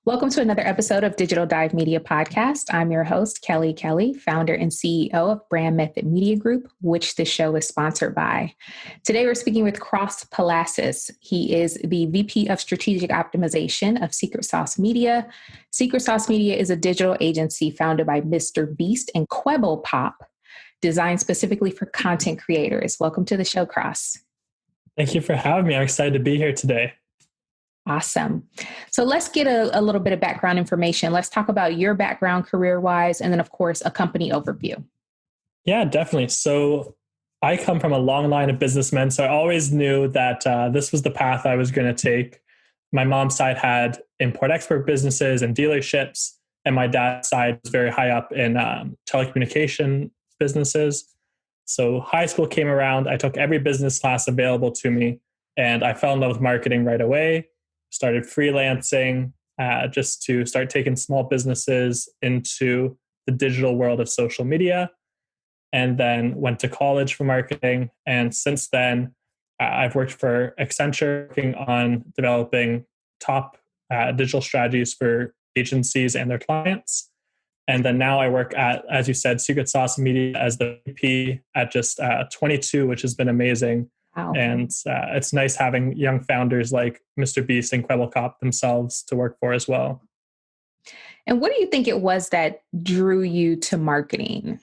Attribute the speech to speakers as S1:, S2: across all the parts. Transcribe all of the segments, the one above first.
S1: Welcome to another episode of Digital Dive Media Podcast. I'm your host, Kelly Kelly, founder and CEO of Brand Method Media Group, which this show is sponsored by. Today, we're speaking with Cross Palalas. He is the VP of Strategic Optimization of Secret Sauce Media. Secret Sauce Media is a digital agency founded by MrBeast Kwebbelkop, designed specifically for content creators. Welcome to the show, Cross.
S2: Thank you for having me. I'm excited to be here today.
S1: Awesome. So let's get a little bit of background information. Let's talk about your background career-wise, and then, of course, a company overview.
S2: Yeah, definitely. So I come from a long line of businessmen, so I always knew that this was the path I was going to take. My mom's side had import-export businesses and dealerships, and my dad's side was very high up in telecommunication businesses. So high school came around. I took every business class available to me, and I fell in love with marketing right away. Started freelancing just to start taking small businesses into the digital world of social media, and then went to college for marketing. And since then, I've worked for Accenture, working on developing top digital strategies for agencies and their clients. And then now I work at, as you said, Secret Sauce Media as the VP at just 22, which has been amazing.
S1: Wow.
S2: And it's nice having young founders like MrBeast and Kwebbelkop themselves to work for as well.
S1: And what do you think it was that drew you to marketing?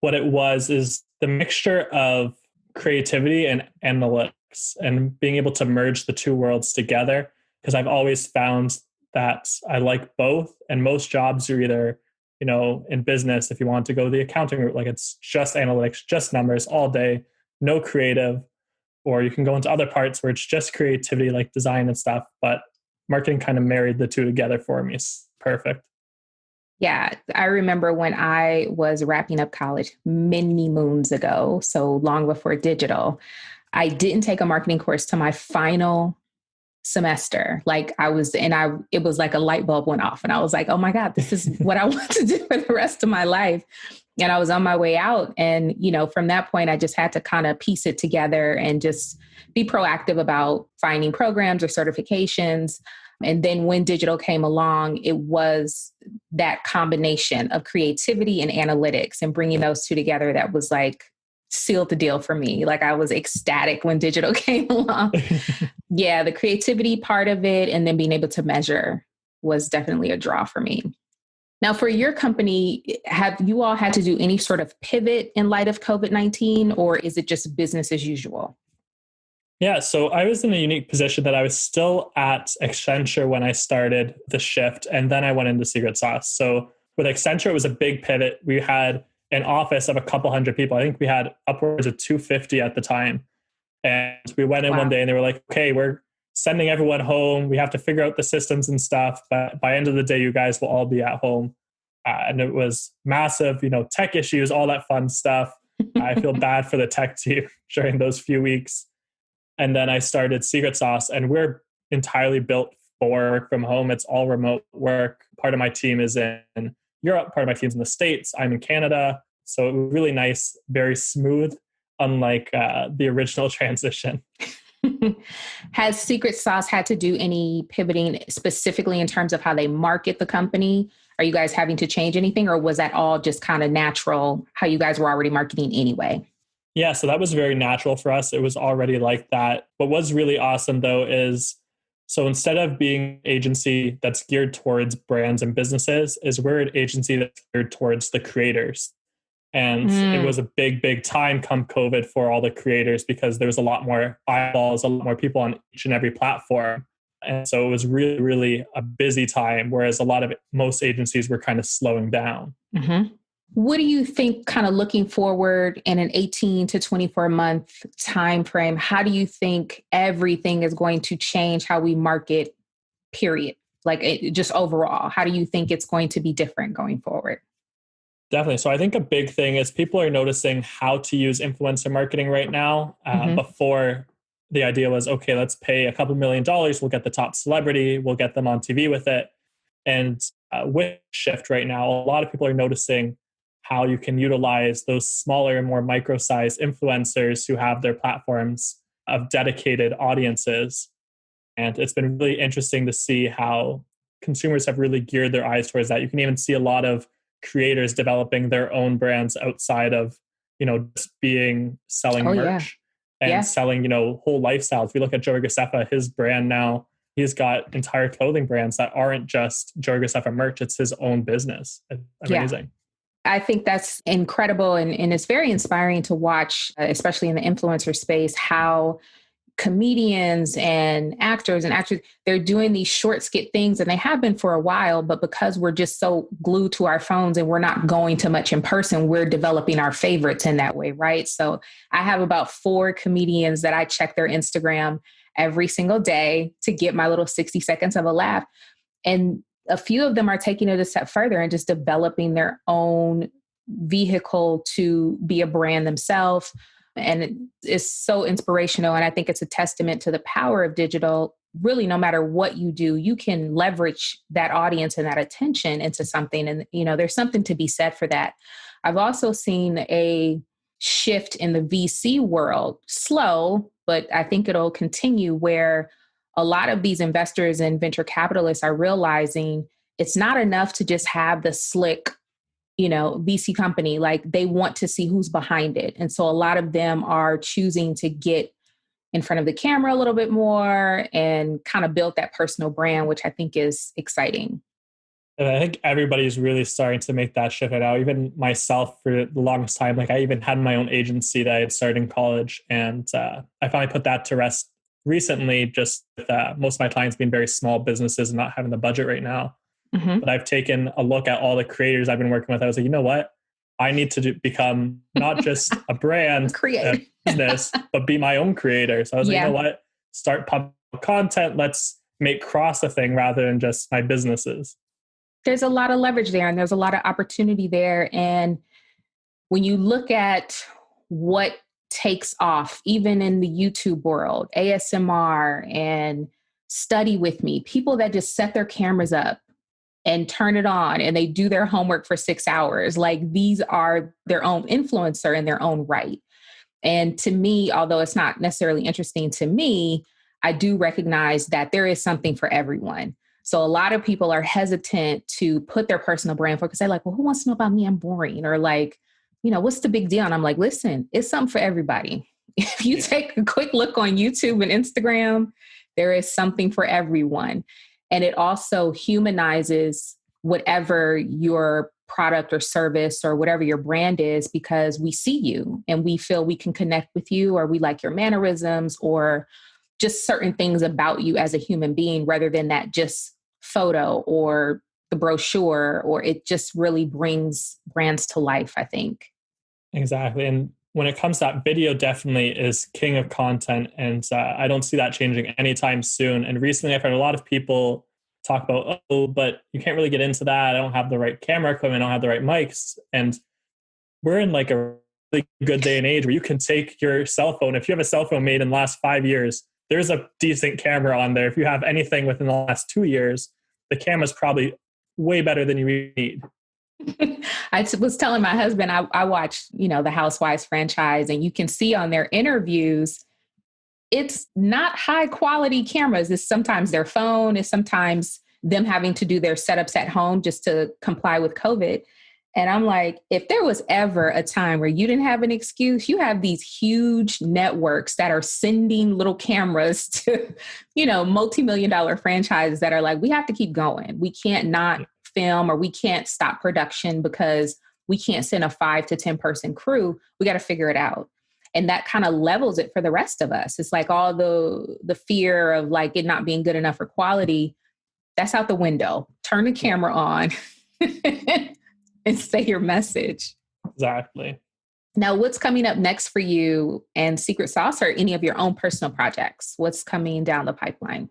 S2: What it was is the mixture of creativity and analytics and being able to merge the two worlds together. Because I've always found that I like both. And most jobs are either, in business, if you want to go the accounting route, like it's just analytics, just numbers all day, no creative. Or you can go into other parts where it's just creativity, like design and stuff. But marketing kind of married the two together for me. It's perfect.
S1: Yeah, I remember when I was wrapping up college many moons ago, so long before digital, I didn't take a marketing course till my final semester. It was like a light bulb went off and I was like, oh my God, this is what I want to do for the rest of my life. And I was on my way out. And, from that point, I just had to kind of piece it together and just be proactive about finding programs or certifications. And then when digital came along, it was that combination of creativity and analytics and bringing those two together that was like sealed the deal for me. Like I was ecstatic when digital came along. Yeah, the creativity part of it and then being able to measure was definitely a draw for me. Now, for your company, have you all had to do any sort of pivot in light of COVID-19, or is it just business as usual?
S2: Yeah, so I was in a unique position that I was still at Accenture when I started the shift, and then I went into Secret Sauce. So with Accenture, it was a big pivot. We had an office of a couple hundred people. I think we had upwards of 250 at the time. And we went in one day and they were like, okay, we're sending everyone home. We have to figure out the systems and stuff. But by end of the day, you guys will all be at home. And it was massive, tech issues, all that fun stuff. I feel bad for the tech team during those few weeks. And then I started Secret Sauce, and we're entirely built for work from home. It's all remote work. Part of my team is in Europe. Part of my team's in the States. I'm in Canada. So it was really nice, very smooth, unlike the original transition.
S1: Has Secret Sauce had to do any pivoting specifically in terms of how they market the company? Are you guys having to change anything, or was that all just kind of natural, how you guys were already marketing anyway?
S2: Yeah, so that was very natural for us. It was already like that. What was really awesome, though, is so instead of being an agency that's geared towards brands and businesses, is we're an agency that's geared towards the creators. And it was a big, big time come COVID for all the creators because there was a lot more eyeballs, a lot more people on each and every platform. And so it was really, really a busy time, whereas most agencies were kind of slowing down.
S1: Mm-hmm. What do you think, kind of looking forward in an 18 to 24 month time frame, how do you think everything is going to change how we market, period? Just overall, how do you think it's going to be different going forward?
S2: Definitely. So I think a big thing is people are noticing how to use influencer marketing right now. Before the idea was, okay, let's pay a couple $1 million. We'll get the top celebrity. We'll get them on TV with it. And with Shift right now, a lot of people are noticing how you can utilize those smaller and more micro-sized influencers who have their platforms of dedicated audiences. And it's been really interesting to see how consumers have really geared their eyes towards that. You can even see a lot of creators developing their own brands outside of, just selling
S1: Oh, yeah.
S2: merch and
S1: Yeah.
S2: selling, whole lifestyles. If you look at Joey Graceffa, his brand now, he's got entire clothing brands that aren't just Joey Graceffa merch. It's his own business. It's
S1: Yeah.
S2: amazing.
S1: I think that's incredible. And it's very inspiring to watch, especially in the influencer space, how comedians and actors, they're doing these short skit things, and they have been for a while, but because we're just so glued to our phones and we're not going to much in person, we're developing our favorites in that way, right? So I have about 4 comedians that I check their Instagram every single day to get my little 60 seconds of a laugh. And a few of them are taking it a step further and just developing their own vehicle to be a brand themselves. And it is so inspirational. And I think it's a testament to the power of digital. Really, no matter what you do, you can leverage that audience and that attention into something. And, there's something to be said for that. I've also seen a shift in the VC world, slow, but I think it'll continue, where a lot of these investors and venture capitalists are realizing it's not enough to just have the slick, VC company. Like, they want to see who's behind it. And so a lot of them are choosing to get in front of the camera a little bit more and kind of build that personal brand, which I think is exciting.
S2: And I think everybody's really starting to make that shift now. Even myself, for the longest time, like, I even had my own agency that I had started in college. And I finally put that to rest recently, just with most of my clients being very small businesses and not having the budget right now.
S1: Mm-hmm.
S2: But I've taken a look at all the creators I've been working with. I was like, you know what? I need to become not just a brand, a business, but be my own creator. So I was like, you know what? Start public content. Let's make Cross a thing rather than just my businesses.
S1: There's a lot of leverage there, and there's a lot of opportunity there. And when you look at what takes off, even in the YouTube world, ASMR and Study With Me, people that just set their cameras up and turn it on and they do their homework for 6 hours, like, these are their own influencer in their own right. And to me, although it's not necessarily interesting to me, I do recognize that there is something for everyone. So a lot of people are hesitant to put their personal brand forward because they're like, well, who wants to know about me? I'm boring. Or like, what's the big deal? And I'm like, listen, it's something for everybody. If you take a quick look on YouTube and Instagram, there is something for everyone. And it also humanizes whatever your product or service or whatever your brand is, because we see you and we feel we can connect with you, or we like your mannerisms or just certain things about you as a human being, rather than that just photo or the brochure, or it just really brings brands to life, I think.
S2: Exactly. And when it comes to that, video definitely is king of content. And I don't see that changing anytime soon. And recently I've heard a lot of people talk about, oh, but you can't really get into that. I don't have the right camera equipment. I don't have the right mics. And we're in like a really good day and age where you can take your cell phone. If you have a cell phone made in the last 5 years, there's a decent camera on there. If you have anything within the last 2 years, the camera's probably way better than you need.
S1: I was telling my husband, I watched, the Housewives franchise, and you can see on their interviews, it's not high quality cameras. It's sometimes their phone, it's sometimes them having to do their setups at home just to comply with COVID. And I'm like, if there was ever a time where you didn't have an excuse, you have these huge networks that are sending little cameras to, multi-million-dollar franchises that are like, we have to keep going. We can't not film, or we can't stop production because we can't send a 5 to 10 person crew. We got to figure it out. And that kind of levels it for the rest of us. It's like all the fear of like it not being good enough for quality, that's out the window. Turn the camera on and say your message.
S2: Exactly.
S1: Now, what's coming up next for you and Secret Sauce, or any of your own personal projects? What's coming down the pipeline?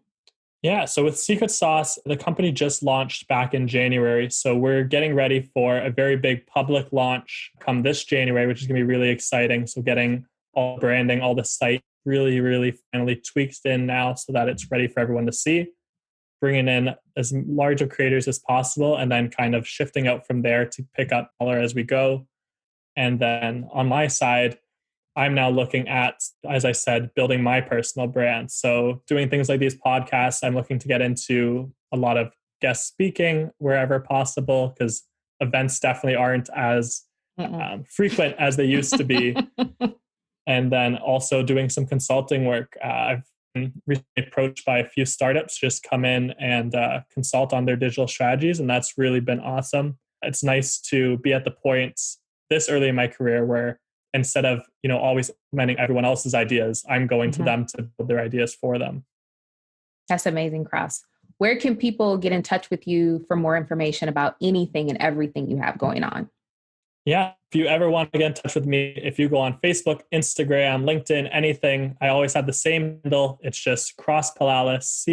S2: Yeah, so with Secret Sauce, the company just launched back in January. So we're getting ready for a very big public launch come this January, which is going to be really exciting. So getting all the branding, all the site really, really finally tweaked in now so that it's ready for everyone to see. Bringing in as large of creators as possible, and then kind of shifting out from there to pick up color as we go. And then on my side, I'm now looking at, as I said, building my personal brand. So doing things like these podcasts, I'm looking to get into a lot of guest speaking wherever possible, because events definitely aren't as frequent as they used to be. And then also doing some consulting work. I've been recently approached by a few startups, just come in and consult on their digital strategies. And that's really been awesome. It's nice to be at the points this early in my career where instead of, always implementing everyone else's ideas, I'm going to them to build their ideas for them.
S1: That's amazing, Cross. Where can people get in touch with you for more information about anything and everything you have going on?
S2: Yeah, if you ever want to get in touch with me, if you go on Facebook, Instagram, LinkedIn, anything, I always have the same handle. It's just Cross Palalas,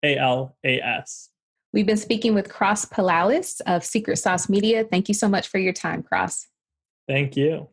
S2: CrossPalalas.
S1: We've been speaking with Cross Palalas of Secret Sauce Media. Thank you so much for your time, Cross.
S2: Thank you.